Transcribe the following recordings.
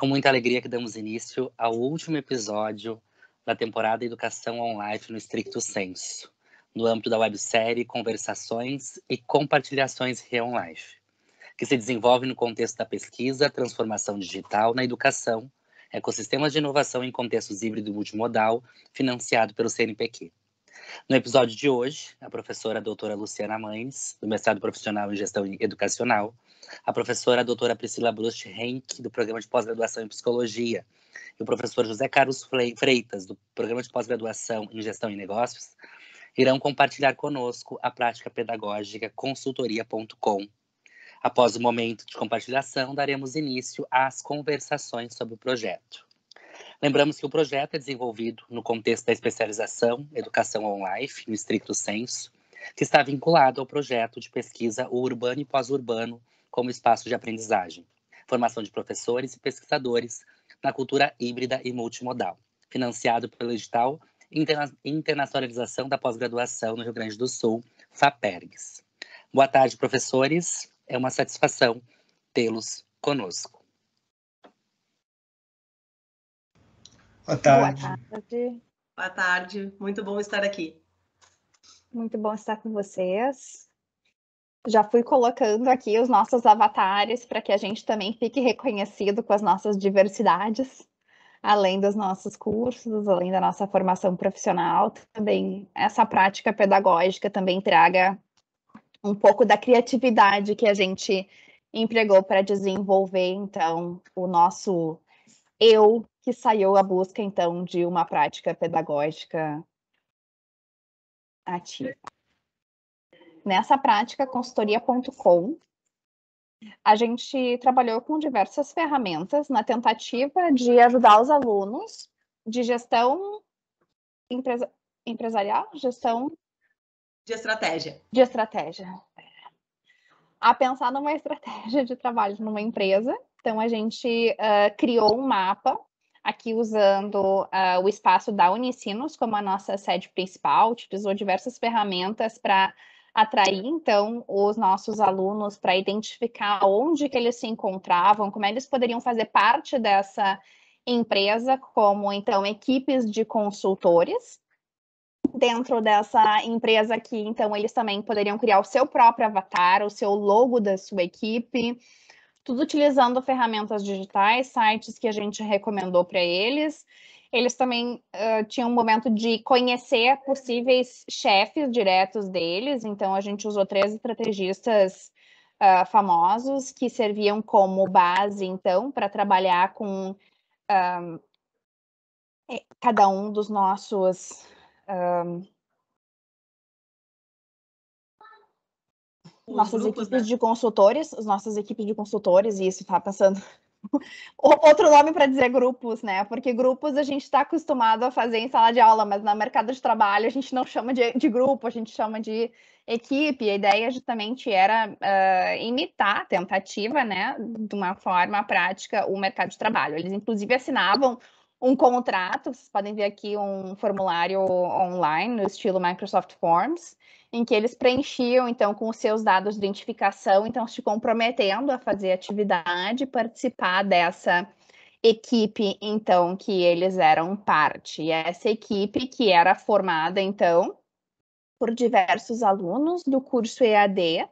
com muita alegria que damos início ao último episódio da temporada Educação Online no Stricto Sensu, no âmbito da websérie Conversações e Compartilhações Real Life, que se desenvolve no contexto da pesquisa, transformação digital na educação, ecossistemas de inovação em contextos híbrido e multimodal, financiado pelo CNPq. No episódio de hoje, a professora doutora Luciana Manes, do mestrado profissional em gestão educacional, a professora doutora Priscila Brust Henk, do programa de pós-graduação em psicologia, e o professor José Carlos Freitas, do programa de pós-graduação em gestão e negócios, irão compartilhar conosco a prática pedagógica consultoria.com. Após o momento de compartilhação, daremos início às conversações sobre o projeto. Lembramos que o projeto é desenvolvido no contexto da especialização Educação Online, no Stricto Sensu, que está vinculado ao projeto de pesquisa O Urbano e Pós-Urbano como espaço de aprendizagem, formação de professores e pesquisadores na cultura híbrida e multimodal, financiado pelo edital Internacionalização da Pós-Graduação no Rio Grande do Sul, FAPERGS. Boa tarde, professores. É uma satisfação tê-los conosco. Boa tarde. Boa tarde. Boa tarde, muito bom estar aqui. Muito bom estar com vocês. Já fui colocando aqui os nossos avatares para que a gente também fique reconhecido com as nossas diversidades, além dos nossos cursos, além da nossa formação profissional, também essa prática pedagógica também traga um pouco da criatividade que a gente empregou para desenvolver, então, o nosso eu que saiu à busca, então, de uma prática pedagógica ativa. Nessa prática, consultoria.com, a gente trabalhou com diversas ferramentas na tentativa de ajudar os alunos de gestão empresarial, gestão de estratégia. A pensar numa estratégia de trabalho numa empresa. Então, a gente criou um mapa, aqui usando o espaço da Unicinos como a nossa sede principal, utilizou diversas ferramentas para atrair, então, os nossos alunos para identificar onde que eles se encontravam, como eles poderiam fazer parte dessa empresa, como, então, equipes de consultores. Dentro dessa empresa aqui, então, eles também poderiam criar o seu próprio avatar, o seu logo da sua equipe, tudo utilizando ferramentas digitais, sites que a gente recomendou para eles. Eles também tinham um momento de conhecer possíveis chefes diretos deles, então a gente usou 3 estrategistas famosos que serviam como base, então, para trabalhar com cada um dos nossos nossas equipes de consultores, as nossas equipes de consultores, e isso está passando outro nome para dizer grupos, né? Porque grupos a gente está acostumado a fazer em sala de aula, mas no mercado de trabalho a gente não chama de grupo, a gente chama de equipe. A ideia justamente era imitar a tentativa, né, de uma forma prática, o mercado de trabalho. Eles, inclusive, assinavam um contrato, vocês podem ver aqui um formulário online, no estilo Microsoft Forms, em que eles preenchiam, então, com os seus dados de identificação, então, se comprometendo a fazer atividade, participar dessa equipe, então, que eles eram parte. E essa equipe que era formada, então, por diversos alunos do curso EAD,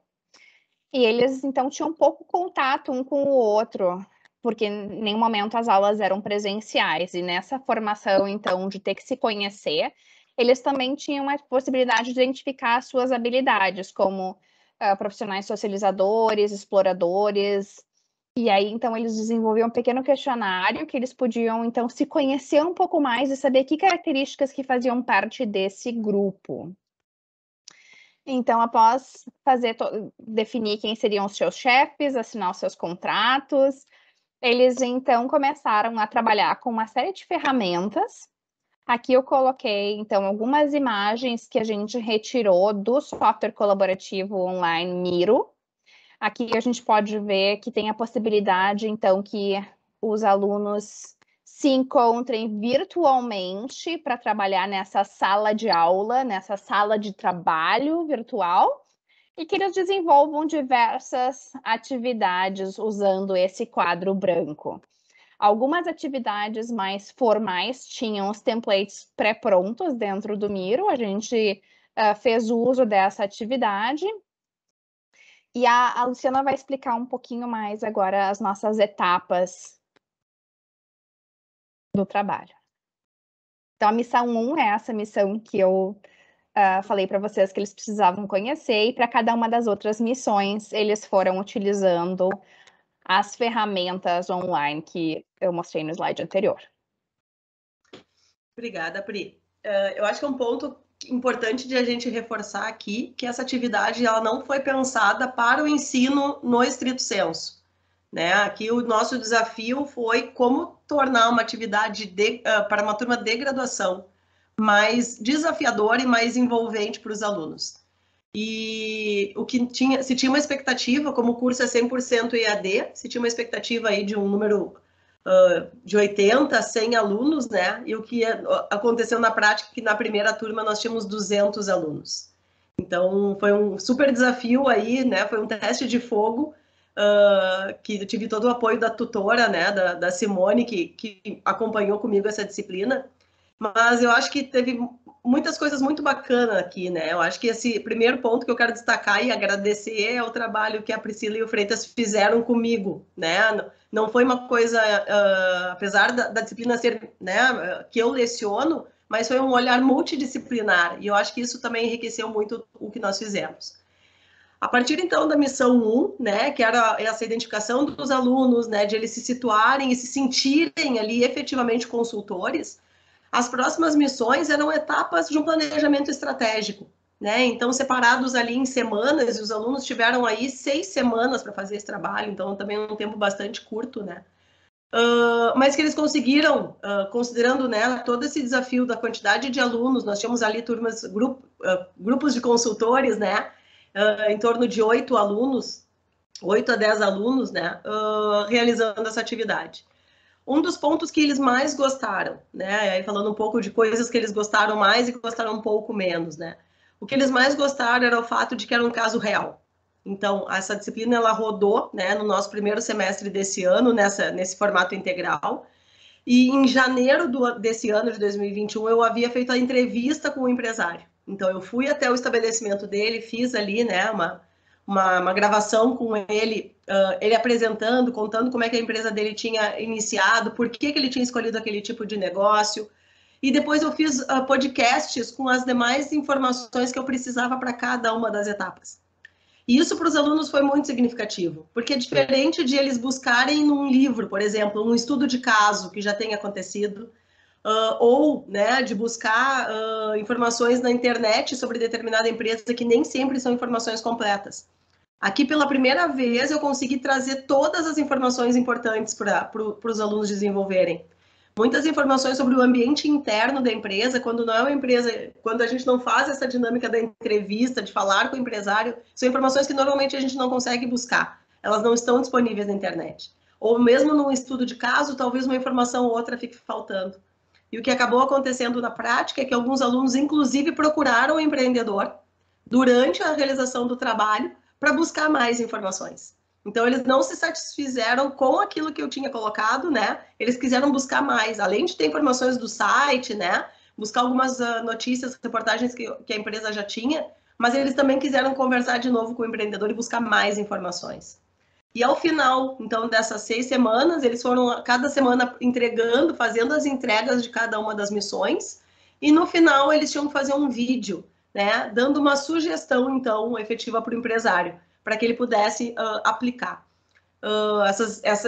e eles, então, tinham pouco contato um com o outro, porque em nenhum momento as aulas eram presenciais, e nessa formação, então, de ter que se conhecer, eles também tinham a possibilidade de identificar as suas habilidades, como profissionais socializadores, exploradores, e aí, então, eles desenvolviam um pequeno questionário que eles podiam, então, se conhecer um pouco mais e saber que características que faziam parte desse grupo. Então, após definir quem seriam os seus chefes, assinar os seus contratos, eles, então, começaram a trabalhar com uma série de ferramentas. Aqui eu coloquei, então, algumas imagens que a gente retirou do software colaborativo online Miro. Aqui a gente pode ver que tem a possibilidade, então, que os alunos se encontrem virtualmente para trabalhar nessa sala de aula, nessa sala de trabalho virtual, e que eles desenvolvam diversas atividades usando esse quadro branco. Algumas atividades mais formais tinham os templates pré-prontos dentro do Miro, a gente fez uso dessa atividade. E a Luciana vai explicar um pouquinho mais agora as nossas etapas do trabalho. Então, a missão 1 é essa missão que eu falei para vocês que eles precisavam conhecer, e para cada uma das outras missões, eles foram utilizando as ferramentas online que eu mostrei no slide anterior. Obrigada, Pri. Eu acho que é um ponto importante de a gente reforçar aqui, que essa atividade ela não foi pensada para o ensino no estrito senso, né? Aqui o nosso desafio foi como tornar uma atividade para uma turma de graduação mais desafiadora e mais envolvente para os alunos. E se tinha uma expectativa, como o curso é 100% EAD, se tinha uma expectativa aí de um número de 80 a 100 alunos, né? E o que aconteceu na prática, que na primeira turma nós tínhamos 200 alunos. Então, foi um super desafio aí, né? Foi um teste de fogo, que eu tive todo o apoio da tutora, né? Da Simone, que acompanhou comigo essa disciplina. Mas eu acho que teve muitas coisas muito bacanas aqui, né? Eu acho que esse primeiro ponto que eu quero destacar e agradecer é o trabalho que a Priscila e o Freitas fizeram comigo, né? Não foi uma coisa, apesar da disciplina ser, né, que eu leciono, mas foi um olhar multidisciplinar, e eu acho que isso também enriqueceu muito o que nós fizemos. A partir, então, da missão 1, né, que era essa identificação dos alunos, né, de eles se situarem e se sentirem ali efetivamente consultores, as próximas missões eram etapas de um planejamento estratégico, né? Então, separados ali em semanas, e os alunos tiveram aí 6 semanas para fazer esse trabalho, então também é um tempo bastante curto, né? Mas que eles conseguiram, considerando, né, todo esse desafio da quantidade de alunos, nós tínhamos ali grupos de consultores, né? Em torno de 8 alunos, 8 a 10 alunos, né? Realizando essa atividade. Um dos pontos que eles mais gostaram, né? Aí falando um pouco de coisas que eles gostaram mais e que gostaram um pouco menos, né? O que eles mais gostaram era o fato de que era um caso real. Então, essa disciplina ela rodou, né, no nosso primeiro semestre desse ano, nesse formato integral. E em janeiro desse ano de 2021, eu havia feito a entrevista com o empresário. Então, eu fui até o estabelecimento dele, fiz ali, né, uma gravação com ele, ele apresentando, contando como é que a empresa dele tinha iniciado, por que ele tinha escolhido aquele tipo de negócio. E depois eu fiz podcasts com as demais informações que eu precisava para cada uma das etapas. E isso para os alunos foi muito significativo, porque é diferente de eles buscarem num livro, por exemplo, um estudo de caso que já tenha acontecido, ou, né, de buscar informações na internet sobre determinada empresa que nem sempre são informações completas. Aqui, pela primeira vez, eu consegui trazer todas as informações importantes para os alunos desenvolverem. Muitas informações sobre o ambiente interno da empresa, quando não é uma empresa, quando a gente não faz essa dinâmica da entrevista, de falar com o empresário, são informações que normalmente a gente não consegue buscar. Elas não estão disponíveis na internet. Ou mesmo num estudo de caso, talvez uma informação ou outra fique faltando. E o que acabou acontecendo na prática é que alguns alunos, inclusive, procuraram o empreendedor durante a realização do trabalho para buscar mais informações. Então, eles não se satisfizeram com aquilo que eu tinha colocado, né? Eles quiseram buscar mais, além de ter informações do site, né? Buscar algumas notícias, reportagens que a empresa já tinha, mas eles também quiseram conversar de novo com o empreendedor e buscar mais informações. E ao final, então, dessas 6 semanas, eles foram cada semana entregando, fazendo as entregas de cada uma das missões, e no final eles tinham que fazer um vídeo, né? Dando uma sugestão, então, efetiva para o empresário, para que ele pudesse aplicar.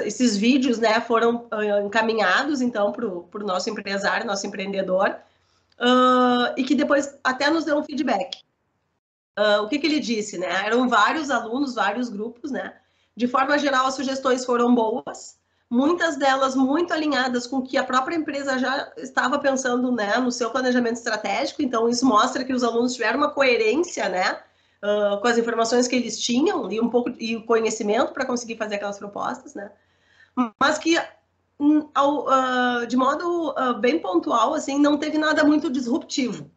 Esses vídeos, né, foram encaminhados, então, para o nosso empresário, nosso empreendedor, e que depois até nos deu um feedback. O que ele disse, né? Eram vários alunos, vários grupos, né? De forma geral, as sugestões foram boas, muitas delas muito alinhadas com o que a própria empresa já estava pensando, né, no seu planejamento estratégico. Então, isso mostra que os alunos tiveram uma coerência, né, com as informações que eles tinham e o conhecimento para conseguir fazer aquelas propostas, né? Mas que, de modo bem pontual, assim, não teve nada muito disruptivo,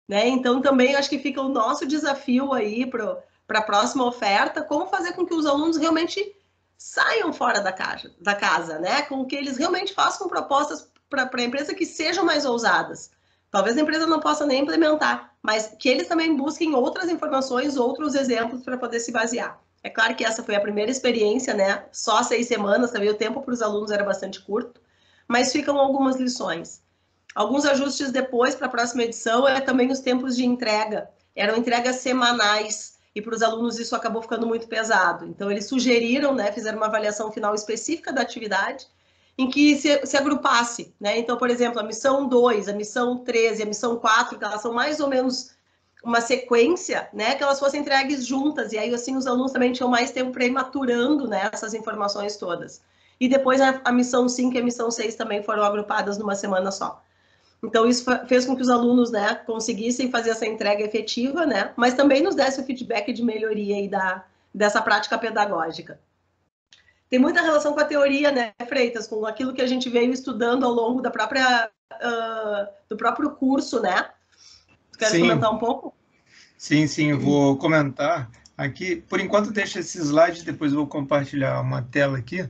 né? Então, também acho que fica o nosso desafio aí para a próxima oferta, como fazer com que os alunos realmente saiam fora da casa, né? Com que eles realmente façam propostas para a empresa que sejam mais ousadas. Talvez a empresa não possa nem implementar, mas que eles também busquem outras informações, outros exemplos para poder se basear. É claro que essa foi a primeira experiência, né? Só 6 semanas, também o tempo para os alunos era bastante curto, mas ficam algumas lições. Alguns ajustes depois para a próxima edição é também os tempos de entrega. Eram entregas semanais e para os alunos isso acabou ficando muito pesado. Então eles sugeriram, né, fizeram uma avaliação final específica da atividade em que se agrupasse, né? Então, por exemplo, a missão 2, a missão 13, a missão 4, que elas são mais ou menos uma sequência, né? Que elas fossem entregues juntas, e aí assim os alunos também tinham mais tempo para ir maturando, né, essas informações todas. E depois a missão 5 e a missão 6 também foram agrupadas numa semana só. Então, isso fez com que os alunos, né, conseguissem fazer essa entrega efetiva, né? Mas também nos desse o feedback de melhoria aí dessa prática pedagógica. Tem muita relação com a teoria, né, Freitas, com aquilo que a gente veio estudando ao longo da própria, do próprio curso, né? Quer comentar um pouco? Sim, eu vou comentar aqui. Por enquanto, deixa esse slide, depois eu vou compartilhar uma tela aqui,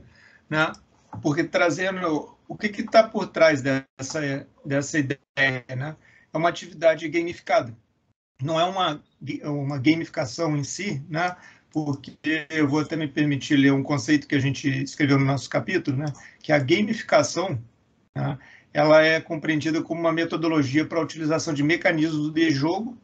né? Porque trazendo o que está por trás dessa ideia, né? É uma atividade gamificada. Não é uma gamificação em si, né? Porque eu vou até me permitir ler um conceito que a gente escreveu no nosso capítulo, né? Que a gamificação, né, ela é compreendida como uma metodologia para a utilização de mecanismos de jogo,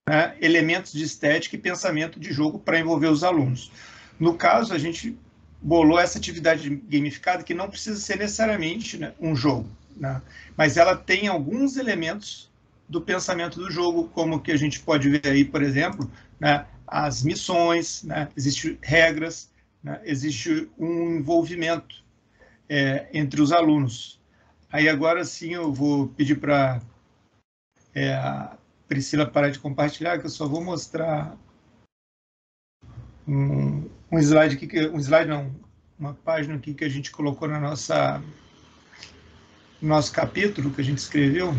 né, elementos de estética e pensamento de jogo para envolver os alunos. No caso, a gente bolou essa atividade gamificada que não precisa ser necessariamente, né, um jogo, né, mas ela tem alguns elementos do pensamento do jogo, como que a gente pode ver aí, por exemplo, né, as missões, né, existem regras, né, existe um envolvimento entre os alunos. Aí agora sim eu vou pedir para a Priscila parar de compartilhar, que eu só vou mostrar um slide aqui, uma página aqui que a gente colocou no nosso capítulo que a gente escreveu.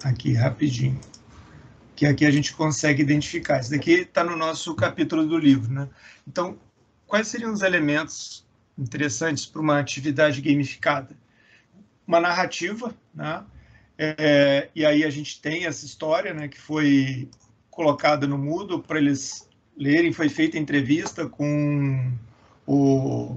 Aqui, rapidinho. Que aqui a gente consegue identificar. Isso daqui está no nosso capítulo do livro, né? Então, quais seriam os elementos interessantes para uma atividade gamificada? Uma narrativa, né? E aí a gente tem essa história, né, que foi colocada no Moodle para eles lerem, foi feita entrevista com o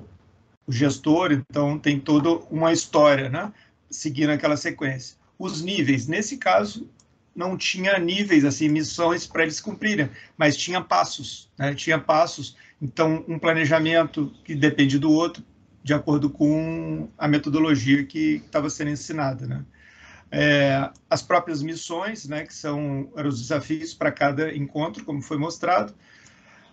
gestor, então tem toda uma história, né, seguindo aquela sequência. Os níveis, nesse caso, não tinha níveis, assim, missões para eles cumprirem, mas tinha passos, né, então um planejamento que depende do outro, de acordo com a metodologia que estava sendo ensinada, né. As próprias missões, né, que eram os desafios para cada encontro, como foi mostrado.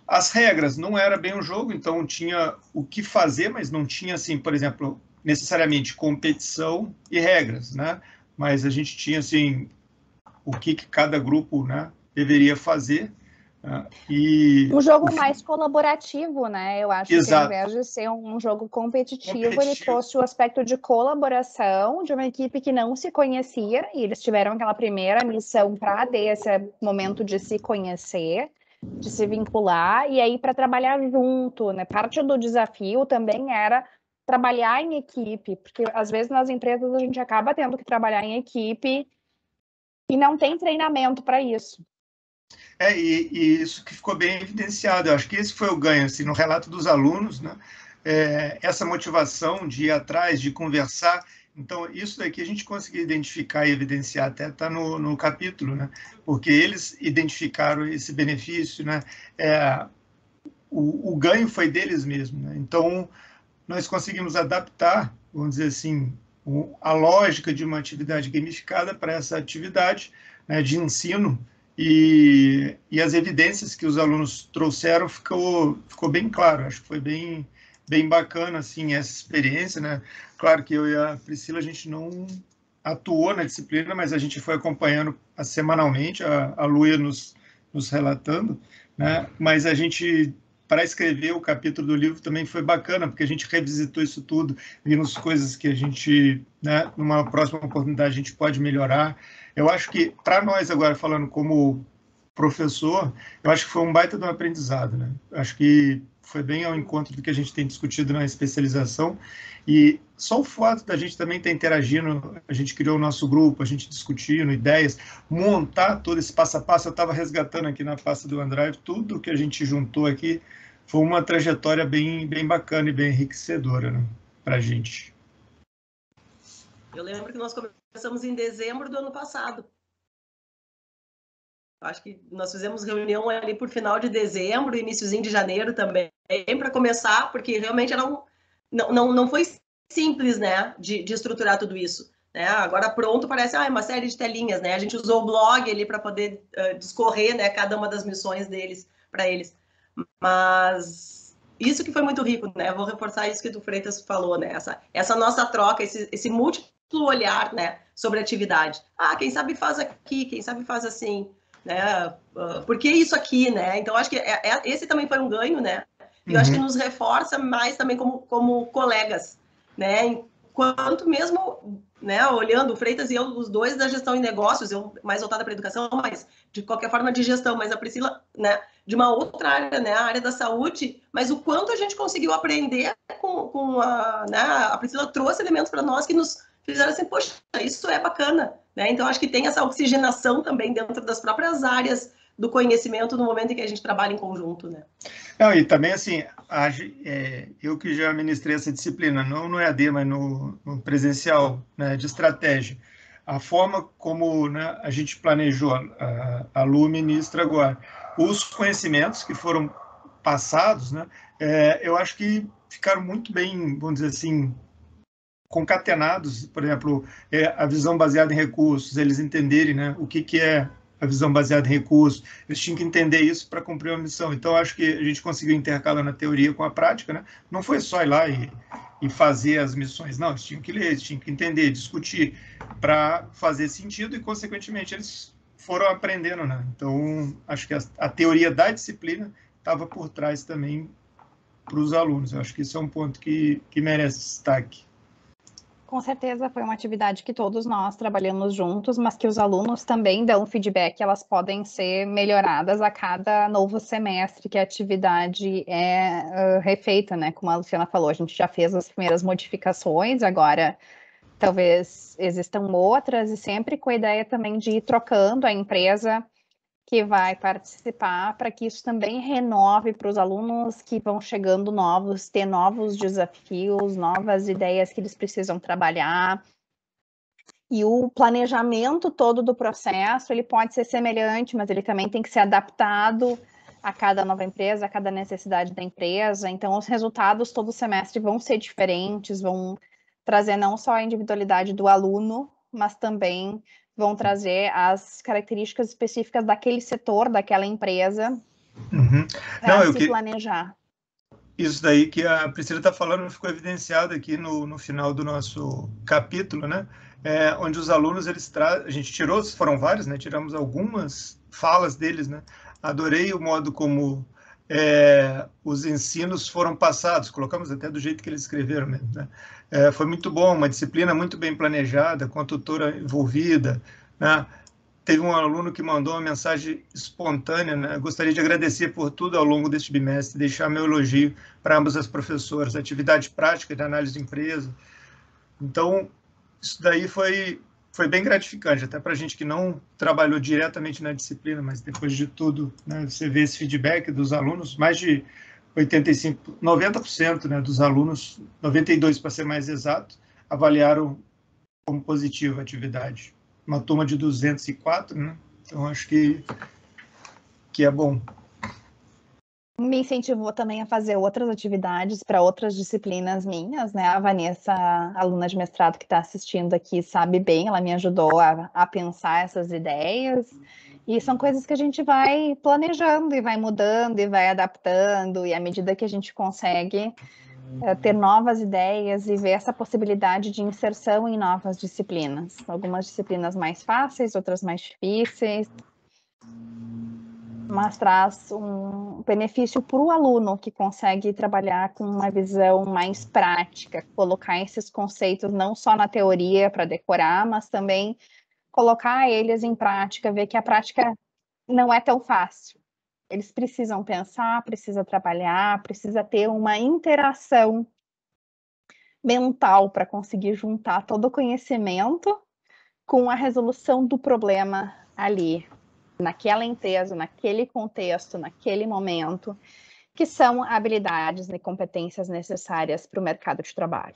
As regras, não era bem um jogo, então tinha o que fazer, mas não tinha, assim, por exemplo, necessariamente competição e regras, né? Mas a gente tinha, assim, o que cada grupo, né, deveria fazer. Um jogo mais colaborativo, né? Eu acho Exato. que ao invés de ser um jogo competitivo, ele trouxe o aspecto de colaboração de uma equipe que não se conhecia, e eles tiveram aquela primeira missão para ter esse momento de se conhecer, de se vincular, e aí para trabalhar junto, né? Parte do desafio também era trabalhar em equipe, porque às vezes nas empresas a gente acaba tendo que trabalhar em equipe e não tem treinamento para isso. E isso que ficou bem evidenciado. Eu acho que esse foi o ganho, assim, no relato dos alunos, né? Essa motivação de ir atrás, de conversar. Então, isso daqui a gente conseguiu identificar e evidenciar, até está no capítulo, né? Porque eles identificaram esse benefício, né? O ganho foi deles mesmo, né? Então, nós conseguimos adaptar, vamos dizer assim, a lógica de uma atividade gamificada para essa atividade, né, de ensino, e as evidências que os alunos trouxeram ficou bem claro. Acho que foi bem bacana, assim, essa experiência, né? Claro que eu e a Priscila, a gente não atuou na disciplina, mas a gente foi acompanhando semanalmente, a Lu ia nos relatando, né? Mas a gente, para escrever o capítulo do livro, também foi bacana, porque a gente revisitou isso tudo, vimos coisas que a gente, né, numa próxima oportunidade, a gente pode melhorar. Eu acho que, para nós agora, falando como professor, eu acho que foi um baita de um aprendizado, né? Acho que foi bem ao encontro do que a gente tem discutido na especialização, e só o fato da gente também estar interagindo, a gente criou o nosso grupo, a gente discutindo ideias, montar todo esse passo a passo, eu estava resgatando aqui na pasta do OneDrive, tudo que a gente juntou aqui, foi uma trajetória bem bacana e bem enriquecedora, né, para a gente. Eu lembro que nós começamos em dezembro do ano passado. Acho que nós fizemos reunião ali por final de dezembro, iniciozinho de janeiro também, para começar, porque realmente não foi simples, né, de estruturar tudo isso. Né? Agora pronto parece uma série de telinhas, né? A gente usou o blog ali para poder discorrer, né, cada uma das missões deles para eles. Mas isso que foi muito rico, né? Vou reforçar isso que o Freitas falou, né? Essa nossa troca, esse múltiplo olhar, né, sobre a atividade. Quem sabe faz aqui, quem sabe faz assim. Né? Por que isso aqui, né? Então acho que esse também foi um ganho, né? E eu acho que nos reforça mais também como colegas, né? Enquanto mesmo, né? Olhando o Freitas e eu, os dois da gestão em negócios, eu mais voltada para a educação, mas de qualquer forma de gestão, mas a Priscila, né? De uma outra área, né? A área da saúde, mas o quanto a gente conseguiu aprender com né? A Priscila trouxe elementos para nós que nos fizeram assim, poxa, isso é bacana, né? Então acho que tem essa oxigenação também dentro das próprias áreas do conhecimento no momento em que a gente trabalha em conjunto, né? Não, e também assim, eu que já ministrei essa disciplina, não no EAD, mas no presencial, né, de estratégia, a forma como, né, a gente planejou, a Lu ministra agora, os conhecimentos que foram passados, né, eu acho que ficaram muito bem, vamos dizer assim, concatenados. Por exemplo, a visão baseada em recursos, eles entenderem, né, o que é a visão baseada em recursos, eles tinham que entender isso para cumprir uma missão. Então, acho que a gente conseguiu intercalar na teoria com a prática, né? Não foi só ir lá e fazer as missões, não, eles tinham que ler, eles tinham que entender, discutir, para fazer sentido, e, consequentemente, eles foram aprendendo, né? Então, acho que a teoria da disciplina estava por trás também para os alunos. Eu acho que isso é um ponto que merece destaque. Com certeza foi uma atividade que todos nós trabalhamos juntos, mas que os alunos também dão feedback, elas podem ser melhoradas a cada novo semestre que a atividade é refeita, né? Como a Luciana falou, a gente já fez as primeiras modificações, agora talvez existam outras, e sempre com a ideia também de ir trocando a empresa que vai participar, para que isso também renove para os alunos que vão chegando novos, ter novos desafios, novas ideias que eles precisam trabalhar. E o planejamento todo do processo, ele pode ser semelhante, mas ele também tem que ser adaptado a cada nova empresa, a cada necessidade da empresa. Então, os resultados todo semestre vão ser diferentes, vão trazer não só a individualidade do aluno, mas também vão trazer as características específicas daquele setor, daquela empresa, para se planejar. Isso daí que a Priscila está falando ficou evidenciado aqui no final do nosso capítulo, né? Onde os alunos, a gente tirou, foram vários, né? Tiramos algumas falas deles, né? Adorei o modo como os ensinos foram passados, colocamos até do jeito que eles escreveram mesmo, né? Foi muito bom, uma disciplina muito bem planejada, com a tutora envolvida, né? Teve um aluno que mandou uma mensagem espontânea, né? Gostaria de agradecer por tudo ao longo deste bimestre, deixar meu elogio para ambas as professoras, atividade prática de análise de empresa. Então, isso daí foi bem gratificante, até para a gente que não trabalhou diretamente na disciplina, mas depois de tudo, né, você vê esse feedback dos alunos, mais de 90%, né, dos alunos, 92% para ser mais exato, avaliaram como positiva a atividade. Uma turma de 204, né? Então acho que é bom. Me incentivou também a fazer outras atividades para outras disciplinas minhas, né? A Vanessa, aluna de mestrado que está assistindo aqui, sabe bem, ela me ajudou a pensar essas ideias, e são coisas que a gente vai planejando e vai mudando e vai adaptando, e à medida que a gente consegue ter novas ideias e ver essa possibilidade de inserção em novas disciplinas. Algumas disciplinas mais fáceis, outras mais difíceis, mas traz um benefício para o aluno que consegue trabalhar com uma visão mais prática, colocar esses conceitos não só na teoria para decorar, mas também colocar eles em prática, ver que a prática não é tão fácil. Eles precisam pensar, precisa trabalhar, precisa ter uma interação mental para conseguir juntar todo o conhecimento com a resolução do problema ali, naquela empresa, naquele contexto, naquele momento, que são habilidades e competências necessárias para o mercado de trabalho.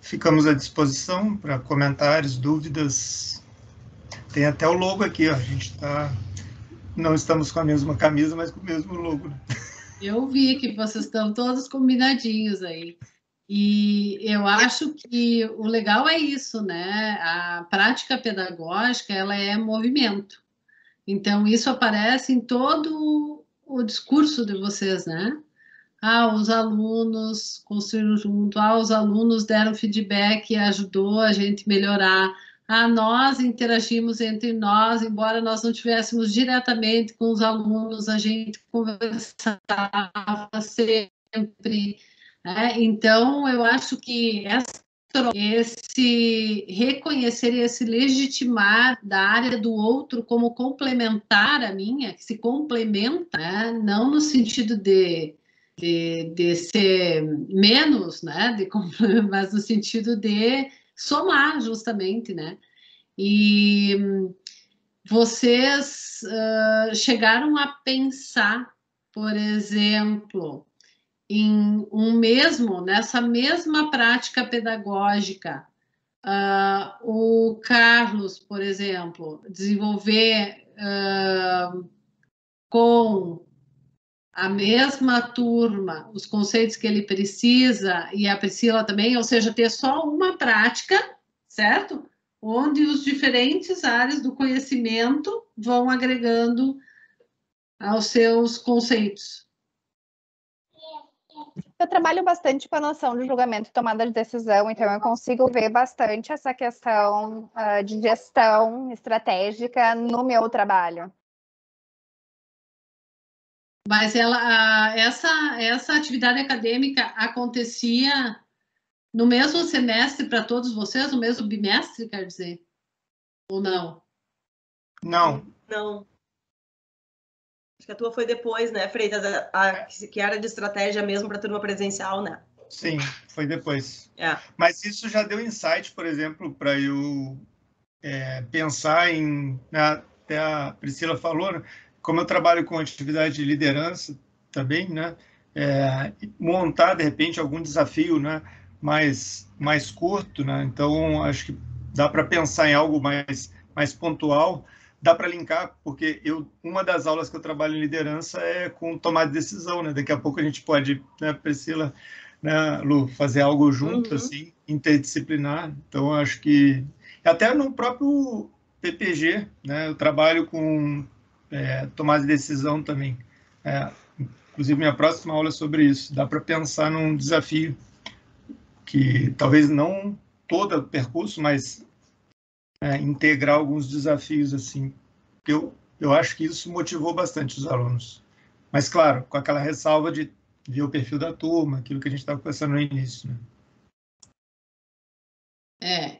Ficamos à disposição para comentários, dúvidas. Tem até o logo aqui, ó. A gente não estamos com a mesma camisa, mas com o mesmo logo. Eu vi que vocês estão todos combinadinhos aí. E eu acho que o legal é isso, né? A prática pedagógica, ela é movimento. Então, isso aparece em todo o discurso de vocês, né? Os alunos construíram junto, os alunos deram feedback e ajudou a gente melhorar. Nós interagimos entre nós, embora nós não tivéssemos diretamente com os alunos, a gente conversava sempre. Então, eu acho que esse reconhecer e esse legitimar da área do outro como complementar a minha, que se complementa, né? Não no sentido de ser menos, né? Mas no sentido de somar, justamente, né? E vocês chegaram a pensar, por exemplo, nessa mesma prática pedagógica, o Carlos, por exemplo, desenvolver com a mesma turma os conceitos que ele precisa, e a Priscila também, ou seja, ter só uma prática, certo? Onde os diferentes áreas do conhecimento vão agregando aos seus conceitos. Eu trabalho bastante com a noção de julgamento e tomada de decisão, então eu consigo ver bastante essa questão de gestão estratégica no meu trabalho. Mas essa atividade acadêmica acontecia no mesmo semestre para todos vocês, no mesmo bimestre, quer dizer? Ou não? Não. Não. Acho que a tua foi depois, né, Freitas? Que era de estratégia mesmo para a turma presencial, né? Sim, foi depois. Mas isso já deu insight, por exemplo, para eu pensar em... Até a Priscila falou, né? Como eu trabalho com atividade de liderança também, né? Montar, de repente, algum desafio, né? mais curto, né? Então, acho que dá para pensar em algo mais pontual. Dá para linkar, porque uma das aulas que eu trabalho em liderança é com tomada de decisão, né? Daqui a pouco a gente pode, né, Priscila, né, Lu, fazer algo junto, assim, interdisciplinar. Então, acho que... Até no próprio PPG, né? Eu trabalho com tomada de decisão também. Inclusive, minha próxima aula é sobre isso. Dá para pensar num desafio que talvez não todo o percurso, mas integrar alguns desafios assim. Eu acho que isso motivou bastante os alunos. Mas, claro, com aquela ressalva de ver o perfil da turma, aquilo que a gente estava conversando no início, né?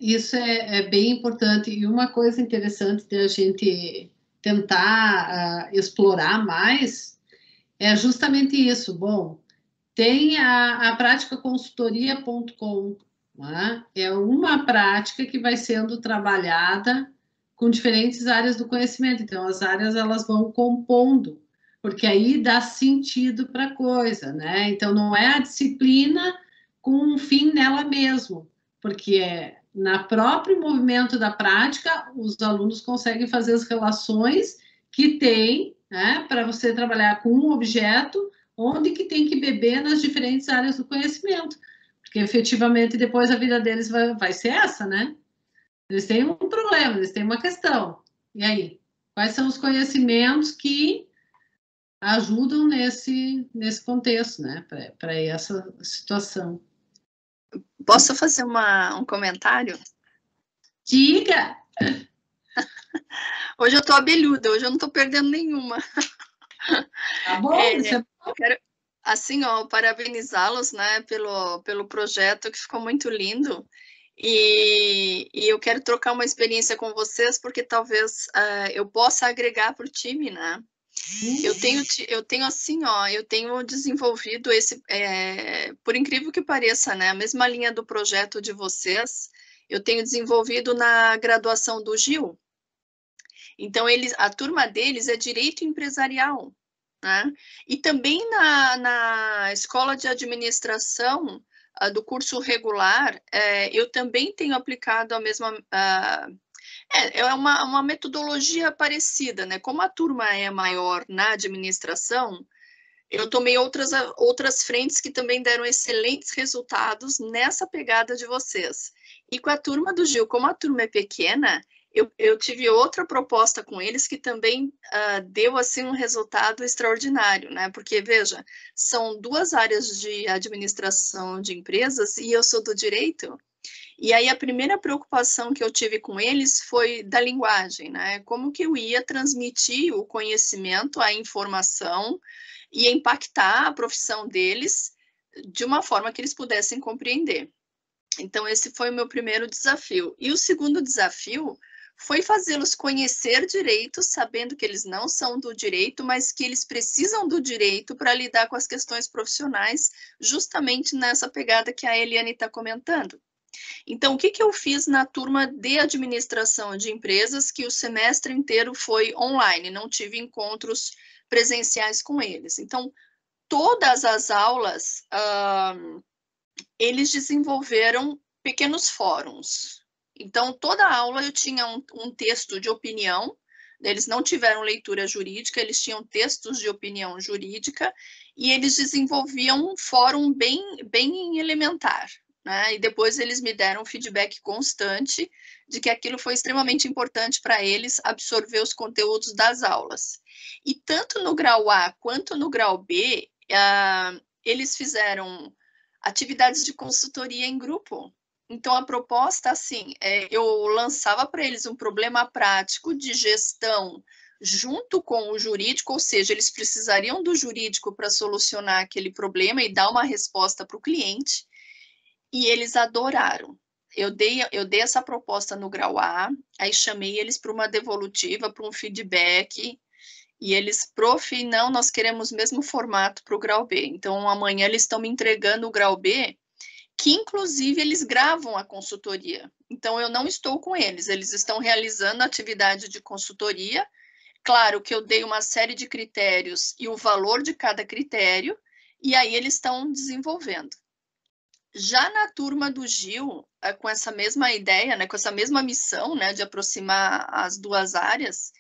Isso é bem importante. E uma coisa interessante de a gente tentar explorar mais é justamente isso. Bom, tem a prática consultoria.com, né? É uma prática que vai sendo trabalhada com diferentes áreas do conhecimento. Então, as áreas elas vão compondo, porque aí dá sentido para a coisa, né? Então, não é a disciplina com um fim nela mesmo, porque na próprio movimento da prática, os alunos conseguem fazer as relações que tem, né, para você trabalhar com um objeto, onde que tem que beber nas diferentes áreas do conhecimento, porque efetivamente depois a vida deles vai ser essa, né? Eles têm um problema, eles têm uma questão. E aí? Quais são os conhecimentos que ajudam nesse contexto, né? Para essa situação. Posso fazer um comentário? Diga! Hoje eu estou abelhuda, hoje eu não estou perdendo nenhuma. Tá bom, quero, assim, parabenizá-los, né, pelo projeto, que ficou muito lindo. E eu quero trocar uma experiência com vocês, porque talvez eu possa agregar para o time, né? Eu tenho assim, ó, eu tenho desenvolvido por incrível que pareça, né? A mesma linha do projeto de vocês, eu tenho desenvolvido na graduação do Gil. Então, a turma deles é Direito Empresarial, né? E também na Escola de Administração do curso regular, eu também tenho aplicado a mesma... é uma metodologia parecida, né? Como a turma é maior na administração, eu tomei outras frentes que também deram excelentes resultados nessa pegada de vocês. E com a turma do Gil, como a turma é pequena, eu tive outra proposta com eles que também deu assim um resultado extraordinário, né? Porque, veja, são 2 áreas de administração de empresas e eu sou do direito. E aí a primeira preocupação que eu tive com eles foi da linguagem, né? Como que eu ia transmitir o conhecimento, a informação e impactar a profissão deles de uma forma que eles pudessem compreender. Então, esse foi o meu primeiro desafio. E o segundo desafio foi fazê-los conhecer direito, sabendo que eles não são do direito, mas que eles precisam do direito para lidar com as questões profissionais, justamente nessa pegada que a Eliane está comentando. Então, o que eu fiz na turma de administração de empresas, que o semestre inteiro foi online, não tive encontros presenciais com eles. Então, todas as aulas, eles desenvolveram pequenos fóruns. Então, toda aula eu tinha um texto de opinião, eles não tiveram leitura jurídica, eles tinham textos de opinião jurídica, e eles desenvolviam um fórum bem elementar, né? E depois eles me deram feedback constante de que aquilo foi extremamente importante para eles absorver os conteúdos das aulas. E tanto no grau A quanto no grau B, eles fizeram atividades de consultoria em grupo. Então, a proposta, assim, eu lançava para eles um problema prático de gestão junto com o jurídico, ou seja, eles precisariam do jurídico para solucionar aquele problema e dar uma resposta para o cliente, e eles adoraram. Eu dei essa proposta no grau A, aí chamei eles para uma devolutiva, para um feedback, e eles, prof, não, nós queremos o mesmo formato para o grau B. Então, amanhã eles estão me entregando o grau B, que inclusive eles gravam a consultoria. Então, eu não estou com eles estão realizando a atividade de consultoria. Claro que eu dei uma série de critérios e o valor de cada critério, e aí eles estão desenvolvendo. Já na turma do Gil, com essa mesma ideia, né, com essa mesma missão, né, de aproximar as 2 áreas,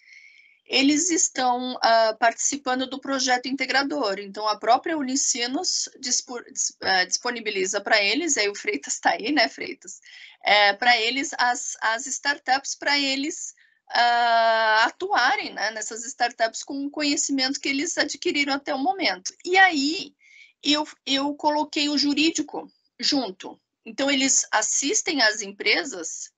eles estão participando do projeto integrador. Então, a própria Unicinos disponibiliza para eles, aí o Freitas está aí, né, Freitas? Para eles, as startups, para eles atuarem, né, nessas startups com o conhecimento que eles adquiriram até o momento. E aí, eu coloquei o jurídico junto. Então, eles assistem às empresas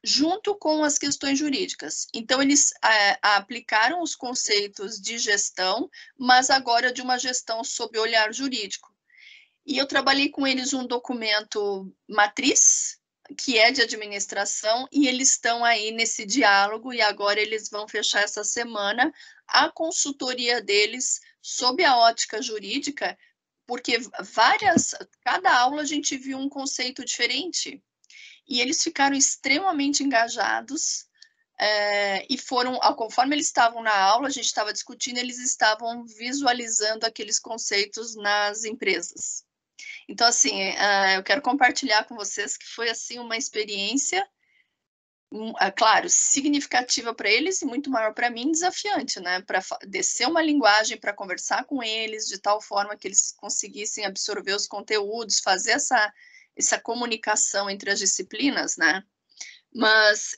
junto com as questões jurídicas. Então, eles aplicaram os conceitos de gestão, mas agora de uma gestão sob olhar jurídico. E eu trabalhei com eles um documento matriz, que é de administração, e eles estão aí nesse diálogo, e agora eles vão fechar essa semana a consultoria deles sob a ótica jurídica, porque cada aula a gente viu um conceito diferente. E eles ficaram extremamente engajados e foram, conforme eles estavam na aula, a gente estava discutindo, eles estavam visualizando aqueles conceitos nas empresas. Então, assim, eu quero compartilhar com vocês que foi, assim, uma experiência, claro, significativa para eles e muito maior para mim, desafiante, né? Para descer uma linguagem, para conversar com eles de tal forma que eles conseguissem absorver os conteúdos, fazer essa comunicação entre as disciplinas, né? Mas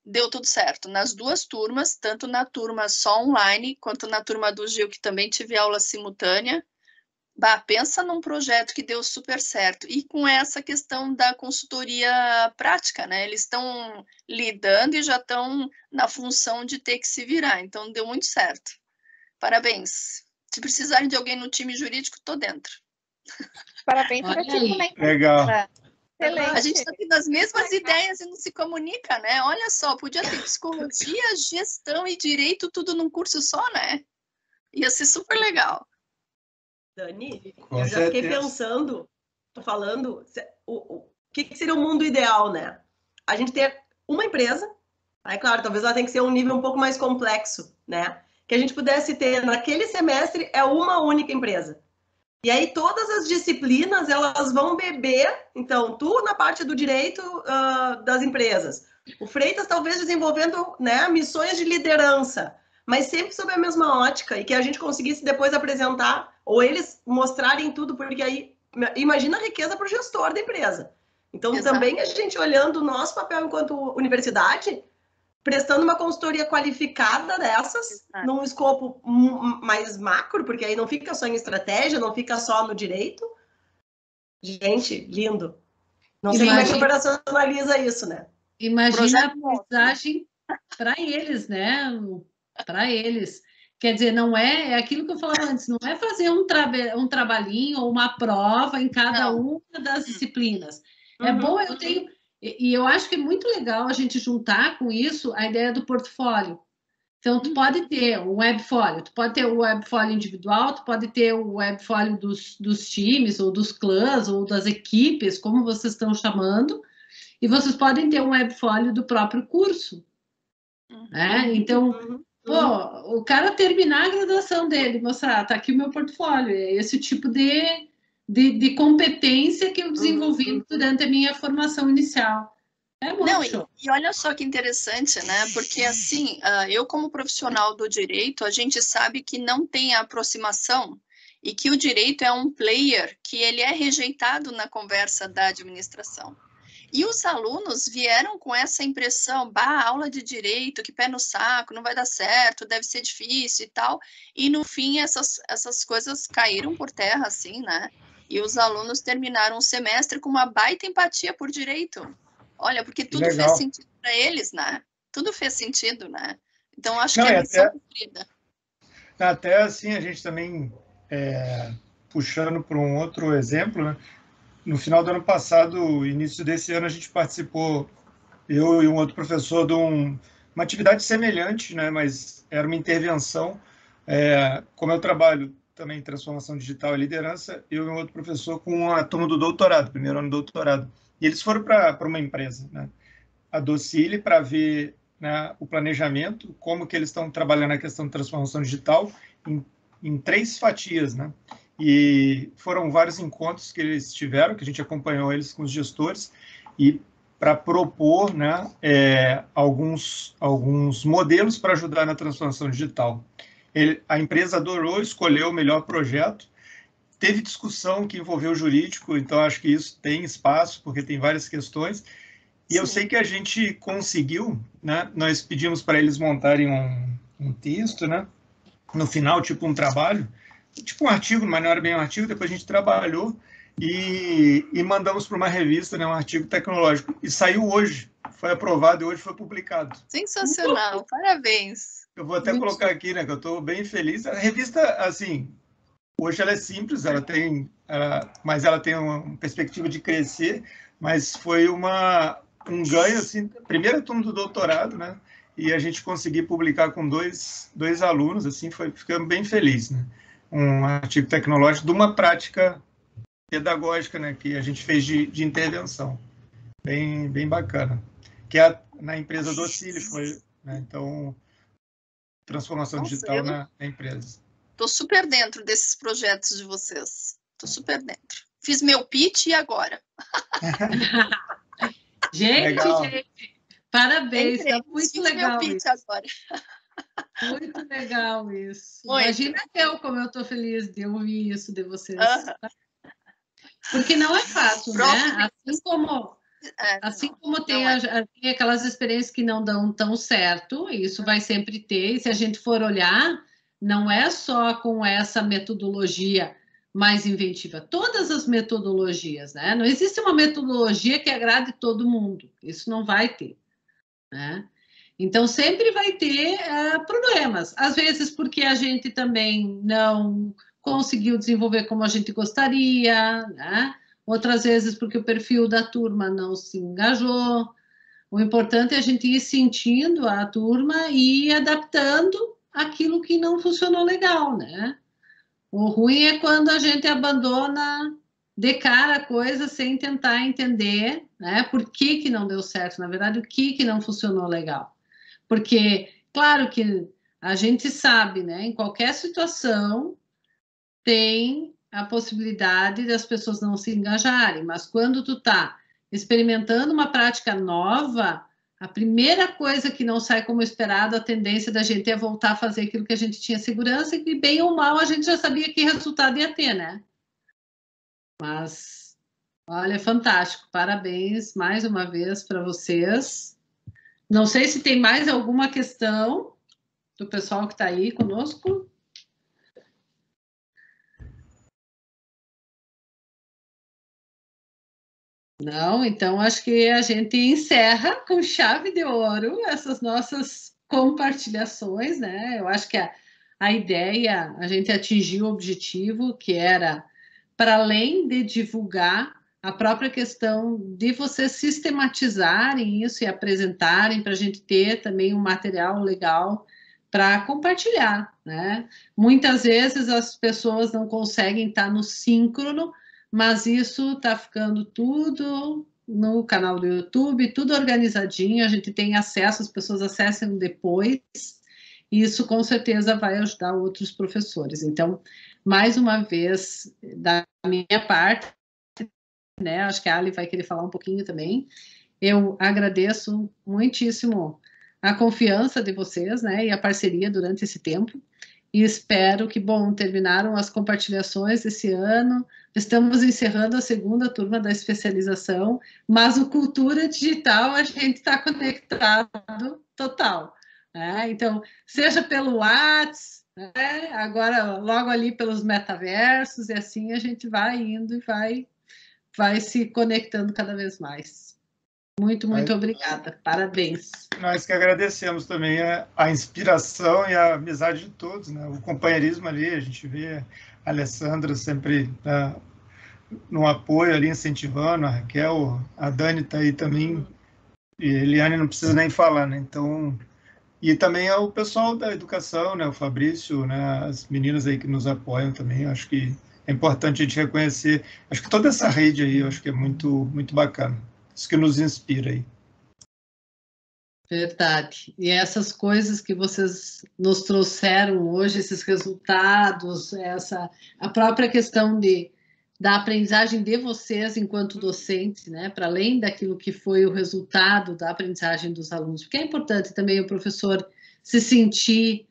deu tudo certo. Nas 2 turmas, tanto na turma só online, quanto na turma do Gil, que também tive aula simultânea, pensa num projeto que deu super certo. E com essa questão da consultoria prática, né? Eles estão lidando e já estão na função de ter que se virar. Então, deu muito certo. Parabéns. Se precisarem de alguém no time jurídico, estou dentro. Parabéns para ti também. Legal. Excelente. A gente está tendo as mesmas ideias e não se comunica, né? Olha só, podia ter psicologia, gestão e direito tudo num curso só, né? Ia ser super legal. Dani, Com eu já fiquei certeza. pensando, tô falando, o que seria o mundo ideal, né? A gente ter uma empresa, aí claro, talvez ela tenha que ser um nível um pouco mais complexo, né? Que a gente pudesse ter naquele semestre é uma única empresa. E aí todas as disciplinas elas vão beber, então tu na parte do direito das empresas, o Freitas talvez desenvolvendo, né, missões de liderança, mas sempre sob a mesma ótica e que a gente conseguisse depois apresentar ou eles mostrarem tudo, porque aí imagina a riqueza para o gestor da empresa. Então Exato. Também a gente olhando o nosso papel enquanto universidade, prestando uma consultoria qualificada dessas, num escopo mais macro, porque aí não fica só em estratégia, não fica só no direito. Gente, lindo. Não sei como é que operacionaliza isso, né? Imagina a aprendizagem para eles, né? Para eles. Quer dizer, não é aquilo que eu falava antes, não é fazer um trabalhinho ou uma prova em cada uma das disciplinas. É bom, eu tenho... E eu acho que é muito legal a gente juntar com isso a ideia do portfólio. Então, tu pode ter um webfólio, tu pode ter o webfólio individual, tu pode ter o webfólio dos times, ou dos clãs, ou das equipes, como vocês estão chamando, e vocês podem ter um webfólio do próprio curso. Né? Então, o cara terminar a graduação dele, mostrar, tá aqui o meu portfólio, é esse tipo de competência que eu desenvolvi durante a minha formação inicial. É muito. E olha só que interessante, né? Porque assim, eu como profissional do direito, a gente sabe que não tem a aproximação e que o direito é um player que ele é rejeitado na conversa da administração. E os alunos vieram com essa impressão, aula de direito, que pé no saco, não vai dar certo, deve ser difícil e tal. E no fim essas coisas caíram por terra, assim, né? E os alunos terminaram o semestre com uma baita empatia por direito. Olha, porque tudo fez sentido para eles, né? Tudo fez sentido, né? Então, acho que é missão cumprida. Até assim, a gente também, puxando para um outro exemplo, né? No final do ano passado, início desse ano, a gente participou, eu e um outro professor, de uma atividade semelhante, né? Mas era uma intervenção. Como eu trabalho também em transformação digital e liderança, eu e um outro professor com a turma do doutorado, primeiro ano do doutorado. E eles foram para uma empresa, né? A Docile, para ver, né, o planejamento, como que eles estão trabalhando a questão de transformação digital em 3 fatias, né? E foram vários encontros que eles tiveram, que a gente acompanhou eles com os gestores, e para propor, né, alguns modelos para ajudar na transformação digital. A empresa adorou, escolheu o melhor projeto. Teve discussão que envolveu o jurídico, então acho que isso tem espaço, porque tem várias questões. E Sim. Eu sei que a gente conseguiu, né? Nós pedimos para eles montarem um texto, né? No final, tipo um trabalho, tipo um artigo, mas não era bem um artigo, depois a gente trabalhou e mandamos para uma revista, né? Um artigo tecnológico. E saiu hoje, foi aprovado e hoje foi publicado. Sensacional, parabéns. Eu vou até colocar aqui, né? Que eu estou bem feliz. A revista, assim, hoje ela é simples, mas ela tem uma perspectiva de crescer, mas foi um ganho, assim, primeira turma do doutorado, né? E a gente conseguiu publicar com dois alunos, assim, ficamos bem felizes, né? Um artigo tecnológico de uma prática pedagógica, né? Que a gente fez de intervenção, bem bacana. Que na empresa Docile foi, né? Então, transformação digital na empresa. Estou super dentro desses projetos de vocês. Estou super dentro. Fiz meu pitch e agora? Gente, parabéns. Está muito legal meu pitch isso. Agora. Muito legal isso. Muito. Imagina como eu estou feliz de ouvir isso de vocês. Porque não é fácil, né? Assim como tem aquelas experiências que não dão tão certo, isso vai sempre ter, e se a gente for olhar, não é só com essa metodologia mais inventiva, todas as metodologias, né? Não existe uma metodologia que agrade todo mundo, isso não vai ter, né? Então, sempre vai ter problemas, às vezes porque a gente também não conseguiu desenvolver como a gente gostaria, né? outras vezes porque o perfil da turma não se engajou. O importante é a gente ir sentindo a turma e ir adaptando aquilo que não funcionou legal, né? O ruim é quando a gente abandona de cara a coisa sem tentar entender, né? Por que não deu certo, na verdade, o que não funcionou legal. Porque, claro que a gente sabe, né? Em qualquer situação tem a possibilidade das pessoas não se engajarem, mas quando tu tá experimentando uma prática nova, a primeira coisa que não sai como esperado, a tendência da gente é voltar a fazer aquilo que a gente tinha segurança e que, bem ou mal, a gente já sabia que resultado ia ter, né? Mas, olha, fantástico. Parabéns mais uma vez para vocês. Não sei se tem mais alguma questão do pessoal que está aí conosco. Não, então acho que a gente encerra com chave de ouro essas nossas compartilhações, né? Eu acho que a ideia, a gente atingiu o objetivo, que era, para além de divulgar, a própria questão de vocês sistematizarem isso e apresentarem para a gente ter também um material legal para compartilhar, né? Muitas vezes as pessoas não conseguem estar no síncrono, mas isso está ficando tudo no canal do YouTube, tudo organizadinho, a gente tem acesso, as pessoas acessam depois, e isso com certeza vai ajudar outros professores. Então, mais uma vez, da minha parte, né, acho que a Ali vai querer falar um pouquinho também, eu agradeço muitíssimo a confiança de vocês, né, e a parceria durante esse tempo, e espero que, bom, terminaram as compartilhações esse ano, estamos encerrando a segunda turma da especialização, mas o Cultura Digital a gente está conectado total, né? Então, seja pelo WhatsApp, né? Agora logo ali pelos metaversos, e assim a gente vai indo e vai se conectando cada vez mais. Muito obrigada. Parabéns. Nós que agradecemos também a inspiração e a amizade de todos, né? O companheirismo ali, a gente vê a Alessandra sempre no apoio ali, incentivando, a Raquel, a Dani está aí também, e a Eliane não precisa nem falar, né? Então, e também o pessoal da educação, né? O Fabrício, né? As meninas aí que nos apoiam também, acho que é importante a gente reconhecer, acho que toda essa rede aí, eu acho que é muito bacana. Isso que nos inspira aí. Verdade. E essas coisas que vocês nos trouxeram hoje, esses resultados, a própria questão da aprendizagem de vocês enquanto docentes, né, para além daquilo que foi o resultado da aprendizagem dos alunos, porque é importante também o professor se sentir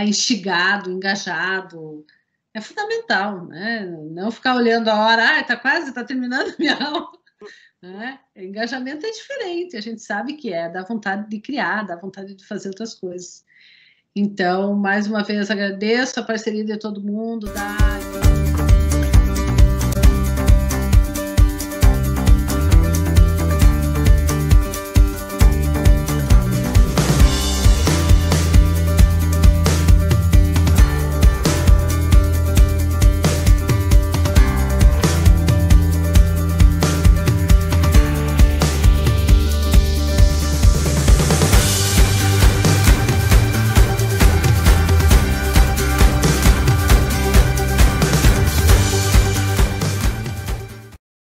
instigado, engajado, é fundamental, né? Não ficar olhando a hora, está terminando a minha aula. Né? Engajamento é diferente, a gente sabe que dá vontade de criar, dá vontade de fazer outras coisas. Então, mais uma vez, agradeço a parceria de todo mundo, da